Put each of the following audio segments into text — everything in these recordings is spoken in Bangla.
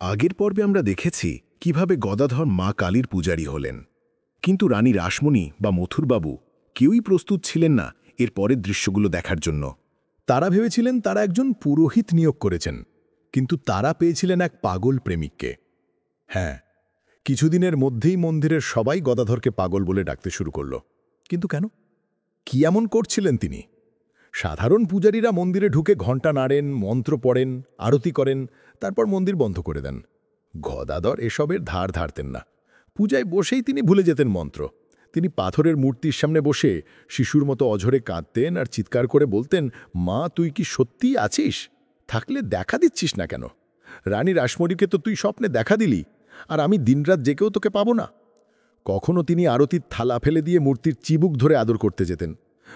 আগের পর্বে আমরা দেখেছি কিভাবে গদাধর মা কালীর পূজারী হলেন, কিন্তু রানী রাসমণি বা মথুরবাবু কেউই প্রস্তুত ছিলেন না এর পরের দৃশ্যগুলো দেখার জন্য। তারা ভেবেছিলেন তারা একজন পুরোহিত নিয়োগ করেছেন, কিন্তু তারা পেয়েছিলেন এক পাগল প্রেমিককে। হ্যাঁ, কিছুদিনের মধ্যেই মন্দিরের সবাই গদাধরকে পাগল বলে ডাকতে শুরু করল। কিন্তু কেন? কি এমন করছিলেন তিনি? সাধারণ পূজারীরা মন্দিরে ঢুকে ঘণ্টা নাড়েন, মন্ত্র পড়েন, আরতি করেন, তারপর মন্দির বন্ধ করে দেন। গদাধর এসবের ধার ধারতেন না। পূজায় বসেই তিনি ভুলে যেতেন মন্ত্র। তিনি পাথরের মূর্তির সামনে বসে শিশুর মতো অঝরে কাঁদতেন আর চিৎকার করে বলতেন, মা তুই কি সত্যিই আছিস? থাকলে দেখা দিচ্ছিস না কেন? রানী রাসমণিকে তো তুই স্বপ্নে দেখা দিলি, আর আমি দিনরাত জেকেও তোকে পাবো না। কখনো তিনি আরতির থালা ফেলে দিয়ে মূর্তির চিবুক ধরে আদর করতে যেতেন।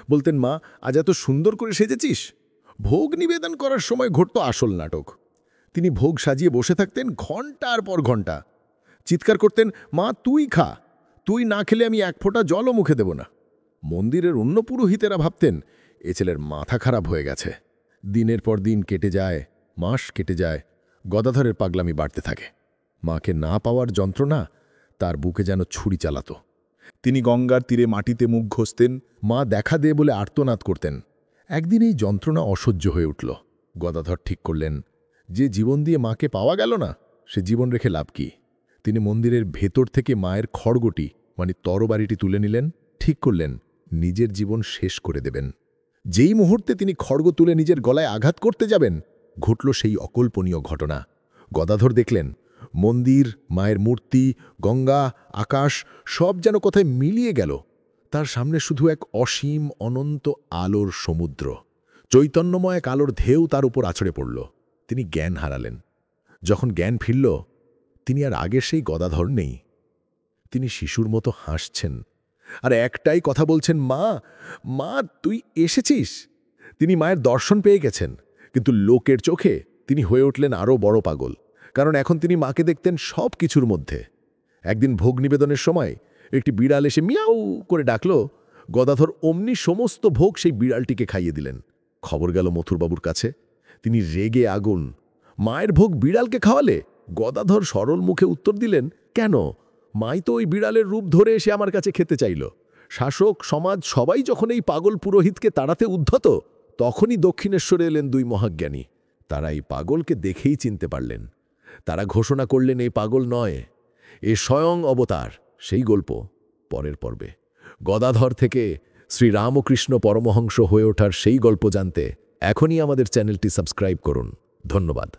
বলতেন, মা আজ এত সুন্দর করে সেজেছিস। ভোগ নিবেদন করার সময় ঘটত আসল নাটক। তিনি ভোগ সাজিয়ে বসে থাকতেন ঘণ্টার পর ঘণ্টা। চিৎকার করতেন, মা তুই খা, তুই না খেলে আমি এক ফোঁটা জলও মুখে দেব না। মন্দিরের অন্য পুরোহিতেরা ভাবতেন এ ছেলের মাথা খারাপ হয়ে গেছে। দিনের পর দিন কেটে যায়, মাস কেটে যায়, গদাধরের পাগলামি বাড়তে থাকে। মাকে না পাওয়ার যন্ত্রণা তার বুকে যেন ছুরি চালাত। তিনি গঙ্গার তীরে মাটিতে মুখ ঘষতেন, মা দেখা দে বলে আর্তনাদ করতেন। একদিন এই যন্ত্রণা অসহ্য হয়ে উঠল। গদাধর ঠিক করলেন, যে জীবন দিয়ে মাকে পাওয়া গেল না, সে জীবন রেখে লাভ কি? তিনি মন্দিরের ভেতর থেকে মায়ের খড়গটি মানে তরবারিটি তুলে নিলেন। ঠিক করলেন নিজের জীবন শেষ করে দেবেন। যেই মুহূর্তে তিনি খড়গ তুলে নিজের গলায় আঘাত করতে যাবেন, ঘটল সেই অকল্পনীয় ঘটনা। গদাধর দেখলেন মন্দির, মায়ের মূর্তি, গঙ্গা, আকাশ সব যেন কোথায় মিলিয়ে গেল। তার সামনে শুধু এক অসীম অনন্ত আলোর সমুদ্র। চৈতন্যময় এক আলোর ঢেউ তার উপর আছড়ে পড়ল। তিনি জ্ঞান হারালেন। যখন জ্ঞান ফিরল, তিনি আর আগের সেই গদাধর নেই। তিনি শিশুর মতো হাসছেন আর একটাই কথা বলছেন, মা, মা তুই এসেছিস। তিনি মায়ের দর্শন পেয়ে গেছেন, কিন্তু লোকের চোখে তিনি হয়ে উঠলেন আরও বড় পাগল। কারণ এখন তিনি মাকে দেখতেন সব কিছুর মধ্যে। একদিন ভোগ নিবেদনের সময় একটি বিড়াল এসে মিয়াও করে ডাকল। গদাধর অমনি সমস্ত ভোগ সেই বিড়ালটিকে খাইয়ে দিলেন। খবর গেল মথুরবাবুর কাছে। তিনি রেগে আগুন। মায়ের ভোগ বিড়ালকে খাওয়ালে? গদাধর সরল মুখে উত্তর দিলেন, কেন? মাই তো ওই বিড়ালের রূপ ধরে এসে আমার কাছে খেতে চাইল। শাসক, সমাজ সবাই যখন এই পাগল পুরোহিতকে তাড়াতে উদ্ধত, তখনই দক্ষিণেশ্বরে এলেন দুই মহাজ্ঞানী। তারা এই পাগলকে দেখেই চিনতে পারলেন। তারা ঘোষণা করলেন এই পাগল নয়, এ স্বয়ং অবতার। সেই গল্প পরের পর্বে। গদাধর থেকে শ্রীরামকৃষ্ণ পরমহংস হয়ে ওঠার সেই গল্প জানতে এখনই আমাদের চ্যানেলটি সাবস্ক্রাইব করুন। ধন্যবাদ।